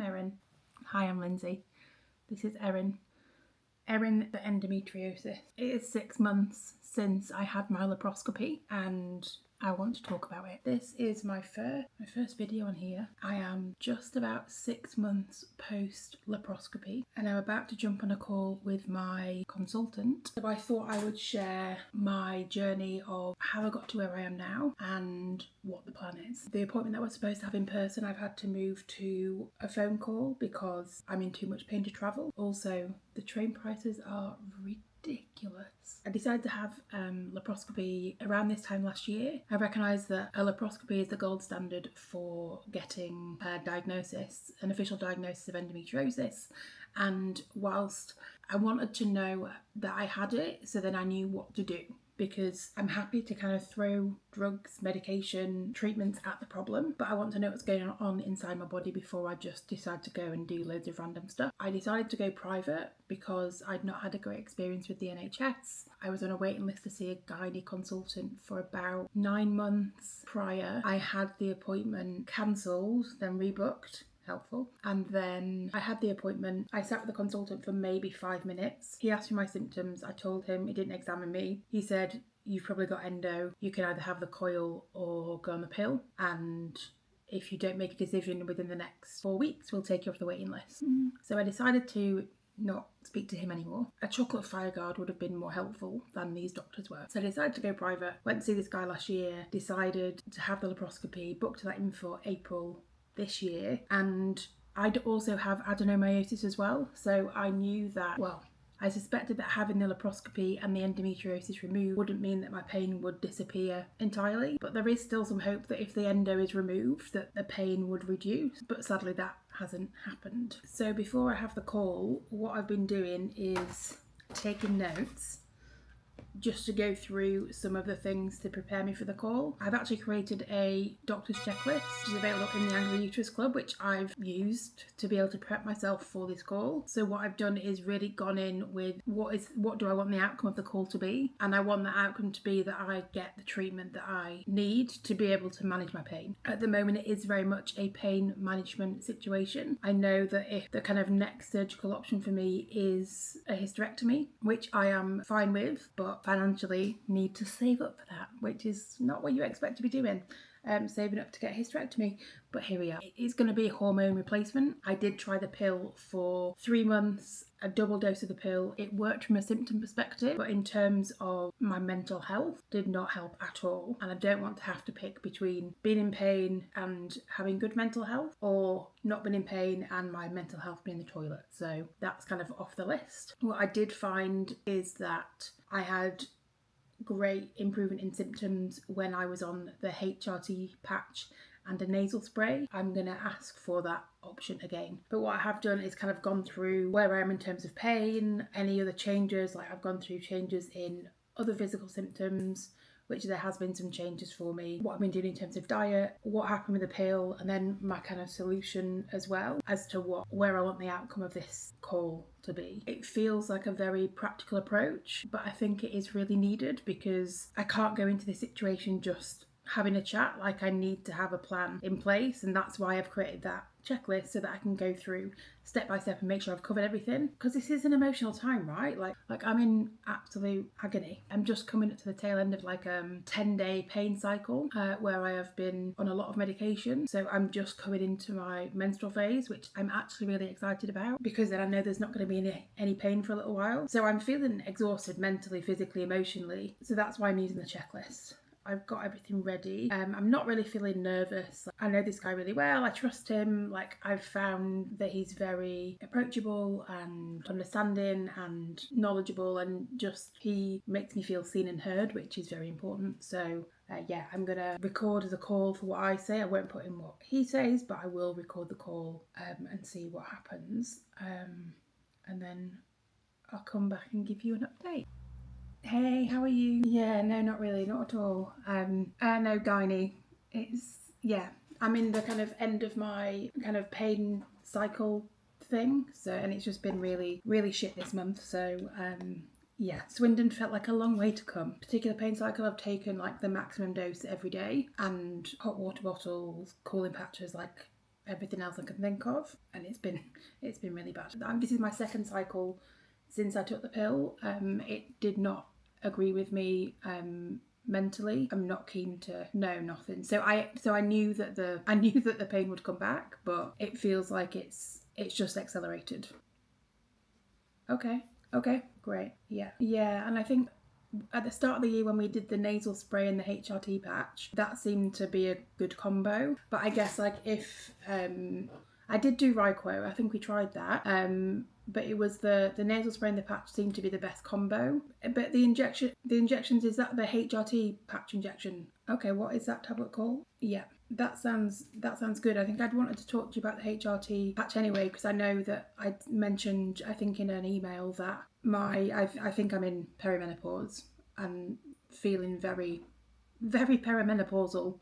Erin. Hi, I'm Lindsay. This is Erin. Erin, the endometriosis. It is 6 months since I had my laparoscopy and I want to talk about it. This is my first video on here. I am just about 6 months post laparoscopy and I'm about to jump on a call with my consultant. So I thought I would share my journey of how I got to where I am now and what the plan is. The appointment that I was supposed to have in person, I've had to move to a phone call because I'm in too much pain to travel. Also, the train prices are ridiculous. I decided to have laparoscopy around this time last year. I recognise that a laparoscopy is the gold standard for getting a diagnosis, an official diagnosis of endometriosis. And whilst I wanted to know that I had it, so then I knew what to do, because I'm happy to kind of throw drugs, medication, treatments at the problem, but I want to know what's going on inside my body before I just decide to go and do loads of random stuff. I decided to go private because I'd not had a great experience with the NHS. I was on a waiting list to see a gynae consultant for about 9 months prior. I had the appointment cancelled, then rebooked. Helpful. And then I had the appointment. I sat with the consultant for maybe 5 minutes. He asked me my symptoms. I told him. He didn't examine me. He said, "You've probably got endo. You can either have the coil or go on the pill. And if you don't make a decision within the next 4 weeks, we'll take you off the waiting list." So I decided to not speak to him anymore. A chocolate fire guard would have been more helpful than these doctors were. So I decided to go private. Went to see this guy last year. Decided to have the laparoscopy. Booked that in for April this year, and I'd also have adenomyosis as well, so I knew that, well, I suspected that having the laparoscopy and the endometriosis removed wouldn't mean that my pain would disappear entirely, but there is still some hope that if the endo is removed that the pain would reduce, but sadly that hasn't happened. So before I have the call, what I've been doing is taking notes just to go through some of the things to prepare me for the call. I've actually created a doctor's checklist, which is available in the Angry Uterus Club, which I've used to be able to prep myself for this call. So what I've done is really gone in with what do I want the outcome of the call to be, and I want the outcome to be that I get the treatment that I need to be able to manage my pain. At the moment, it is very much a pain management situation. I know that if the kind of next surgical option for me is a hysterectomy, which I am fine with, but financially need to save up for that, which is not what you expect to be doing, saving up to get a hysterectomy, but here we are. It's going to be a hormone replacement. I did try the pill for 3 months, a double dose of the pill. It worked from a symptom perspective, but in terms of my mental health, did not help at all. And I don't want to have to pick between being in pain and having good mental health, or not being in pain and my mental health being in the toilet. So that's kind of off the list. What I did find is that I had great improvement in symptoms when I was on the HRT patch and a nasal spray. I'm going to ask for that option again. But what I have done is kind of gone through where I am in terms of pain, any other changes, like I've gone through changes in other physical symptoms, which there has been some changes for me, what I've been doing in terms of diet, what happened with the pill, and then my kind of solution as well as to where I want the outcome of this call to be. It feels like a very practical approach, but I think it is really needed because I can't go into this situation just having a chat. Like, I need to have a plan in place, and that's why I've created that checklist so that I can go through step by step and make sure I've covered everything, because this is an emotional time, right? Like I'm in absolute agony. I'm just coming up to the tail end of like a 10-day pain cycle where I have been on a lot of medication, so I'm just coming into my menstrual phase, which I'm actually really excited about because then I know there's not going to be any pain for a little while. So I'm feeling exhausted mentally, physically, emotionally, so that's why I'm using the checklist. I've got everything ready. I'm not really feeling nervous. I know this guy really well. I trust him. Like, I've found that he's very approachable and understanding and knowledgeable, and just he makes me feel seen and heard, which is very important. So yeah, I'm gonna record the call for what I say. I won't put in what he says, but I will record the call and see what happens. And then I'll come back and give you an update. Hey, how are you? Yeah, no, not really, not at all. No, gynae. I'm in the kind of end of my kind of pain cycle thing. So, and it's just been really, really shit this month. So, Swindon felt like a long way to come. Particular pain cycle, I've taken like the maximum dose every day, and hot water bottles, cooling patches, like everything else I can think of, and it's been really bad. This is my second cycle since I took the pill. It did not agree with me mentally. I'm not keen to know nothing. So I knew that the pain would come back, but it feels like it's just accelerated. Okay, great. Yeah, and I think at the start of the year when we did the nasal spray and the HRT patch, that seemed to be a good combo. But I guess like if I did do Ryquo, I think we tried that. But it was the nasal spray and the patch seemed to be the best combo. But the injections, is that the HRT patch injection? Okay, what is that tablet called? Yeah. That sounds good. I think I'd wanted to talk to you about the HRT patch anyway, because I know that I mentioned, I think in an email, that I think I'm in perimenopause and feeling very, very perimenopausal,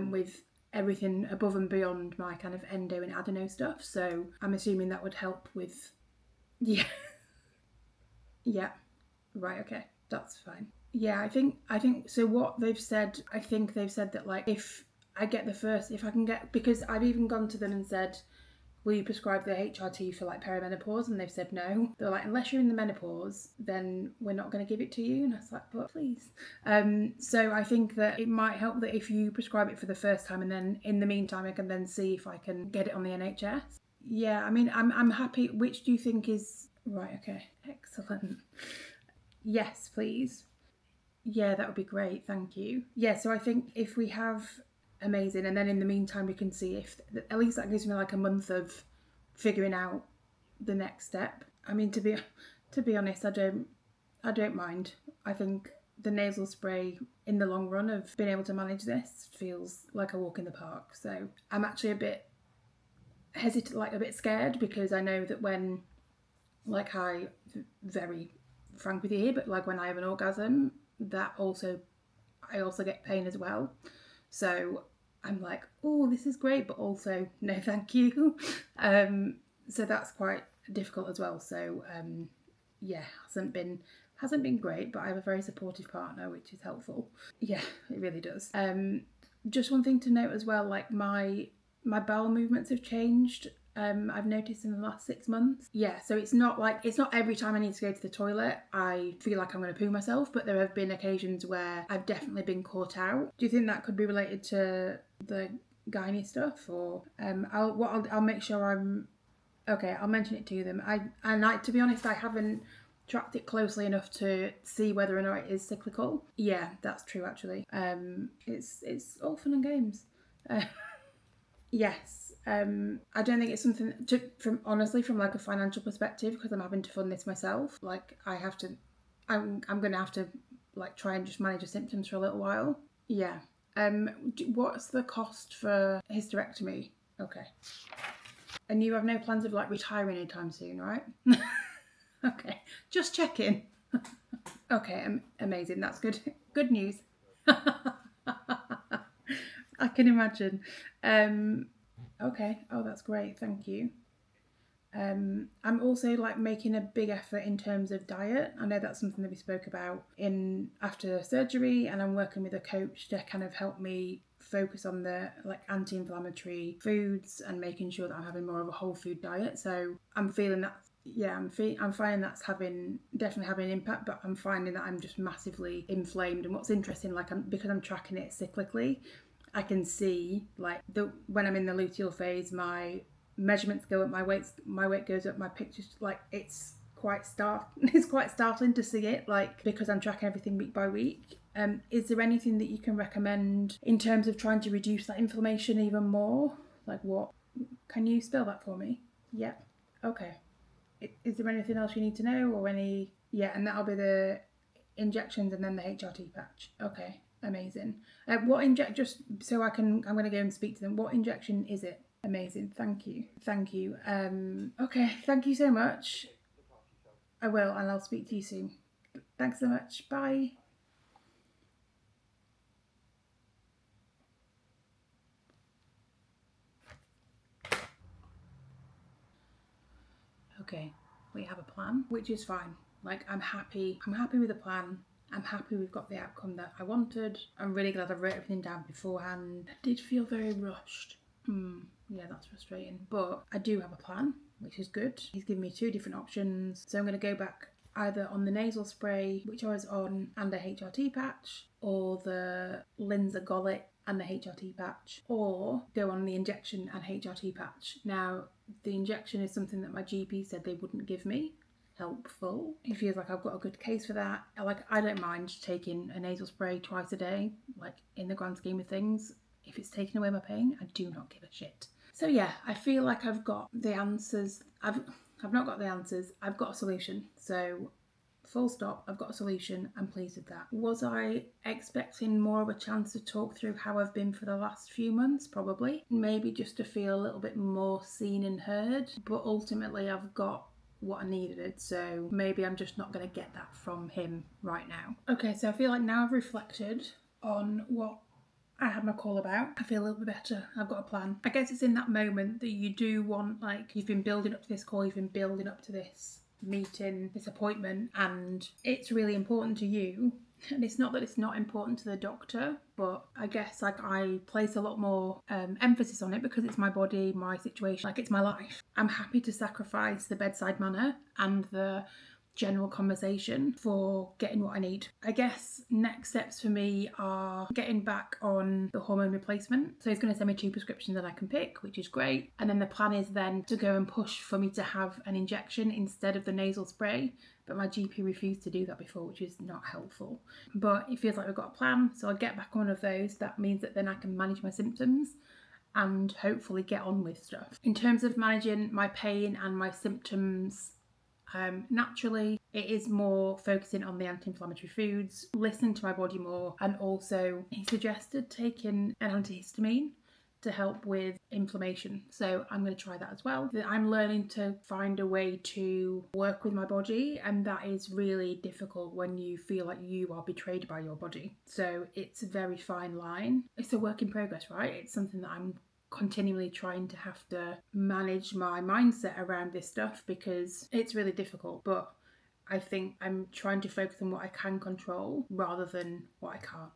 with everything above and beyond my kind of endo and adeno stuff. So I'm assuming that would help with, yeah, yeah, right, okay, that's fine. Yeah, I think so. What they've said, I think they've said that like if I can get, because I've even gone to them and said, will you prescribe the HRT for like perimenopause? And they've said no. They're like, unless you're in the menopause, then we're not going to give it to you. And I was like, but please. So I think that it might help that if you prescribe it for the first time, and then in the meantime I can then see if I can get it on the NHS. Yeah, I mean, I'm happy. Which do you think is right? Okay, excellent. Yes, please. Yeah, that would be great. Thank you. Yeah, so I think if we have, amazing, and then in the meantime we can see if at least that gives me like a month of figuring out the next step. I mean, to be honest, I don't mind. I think the nasal spray in the long run of being able to manage this feels like a walk in the park. So I'm actually a bit hesitant, like a bit scared, because I know that when, like, I very frank with you here, but like when I have an orgasm, I also get pain as well. So I'm like, oh, this is great, but also no, thank you. So that's quite difficult as well. So yeah, hasn't been great, but I have a very supportive partner, which is helpful. Yeah, it really does. Just one thing to note as well, like my bowel movements have changed. I've noticed in the last 6 months. Yeah, so it's not every time I need to go to the toilet I feel like I'm going to poo myself, but there have been occasions where I've definitely been caught out. Do you think that could be related to the gynae stuff, or I'll make sure I'm okay. I'll mention it to them. To be honest, I haven't tracked it closely enough to see whether or not it is cyclical. Yeah, that's true actually. It's all fun and games. Yes. I don't think it's something from like a financial perspective, because I'm having to fund this myself. Like I'm going to have to like try and just manage the symptoms for a little while. Yeah. What's the cost for hysterectomy? Okay. And you have no plans of like retiring anytime soon, right? Okay. Just checking. Okay. Amazing. That's good. Good news. I can imagine. Okay. Oh, that's great. Thank you. I'm also like making a big effort in terms of diet. I know that's something that we spoke about after surgery, and I'm working with a coach to kind of help me focus on the like anti-inflammatory foods and making sure that I'm having more of a whole food diet. So I'm feeling that. Yeah, I'm finding that's definitely having an impact, but I'm finding that I'm just massively inflamed. And what's interesting, like because I'm tracking it cyclically, I can see like when I'm in the luteal phase, my measurements go up, my weight goes up, my pictures, like it's quite startling to see it, like because I'm tracking everything week by week. Is there anything that you can recommend in terms of trying to reduce that inflammation even more? Like what? Can you spell that for me? Yeah. Okay. Is there anything else you need to know, or any? Yeah, and that'll be the injections and then the HRT patch. Okay, amazing. Just so I'm going to go and speak to them. What injection is it? Amazing. Thank you. Okay, thank you so much. I will, and I'll speak to you soon. Thanks so much. Bye. Okay, we have a plan, which is fine. Like I'm happy with the plan. I'm happy we've got the outcome that I wanted. I'm really glad I wrote everything down beforehand. I did feel very rushed. Yeah, that's frustrating. But I do have a plan, which is good. He's given me 2 different options. So I'm going to go back either on the nasal spray, which I was on, and a HRT patch, or the linzagolic and the HRT patch, or go on the injection and HRT patch. Now, the injection is something that my GP said they wouldn't give me. Helpful. He feels like I've got a good case for that. I don't mind taking a nasal spray twice a day, like in the grand scheme of things. If it's taking away my pain, I do not give a shit. So yeah, I feel like I've got the answers. I've not got the answers. I've got a solution. So full stop, I've got a solution. I'm pleased with that. Was I expecting more of a chance to talk through how I've been for the last few months? Probably. Maybe just to feel a little bit more seen and heard. But ultimately, I've got what I needed, so maybe I'm just not going to get that from him right now. Okay, so I feel like now I've reflected on what I had my call about, I feel a little bit better. I've got a plan. I guess it's in that moment that you do want, like, you've been building up to this call, you've been building up to this meeting, this appointment, and it's really important to you. And it's not that it's not important to the doctor, but I guess like I place a lot more emphasis on it because it's my body, my situation, like it's my life. I'm happy to sacrifice the bedside manner and the general conversation for getting what I need. I guess next steps for me are getting back on the hormone replacement. So he's going to send me 2 prescriptions that I can pick, which is great. And then the plan is then to go and push for me to have an injection instead of the nasal spray. But my GP refused to do that before, which is not helpful. But it feels like we've got a plan. So I'll get back on one of those. That means that then I can manage my symptoms and hopefully get on with stuff. In terms of managing my pain and my symptoms, naturally, it is more focusing on the anti-inflammatory foods, listening to my body more, and also he suggested taking an antihistamine to help with inflammation. So I'm going to try that as well. I'm learning to find a way to work with my body, and that is really difficult when you feel like you are betrayed by your body. So it's a very fine line. It's a work in progress, right? It's something that I'm continually trying to have to manage my mindset around this stuff because it's really difficult, but I think I'm trying to focus on what I can control rather than what I can't.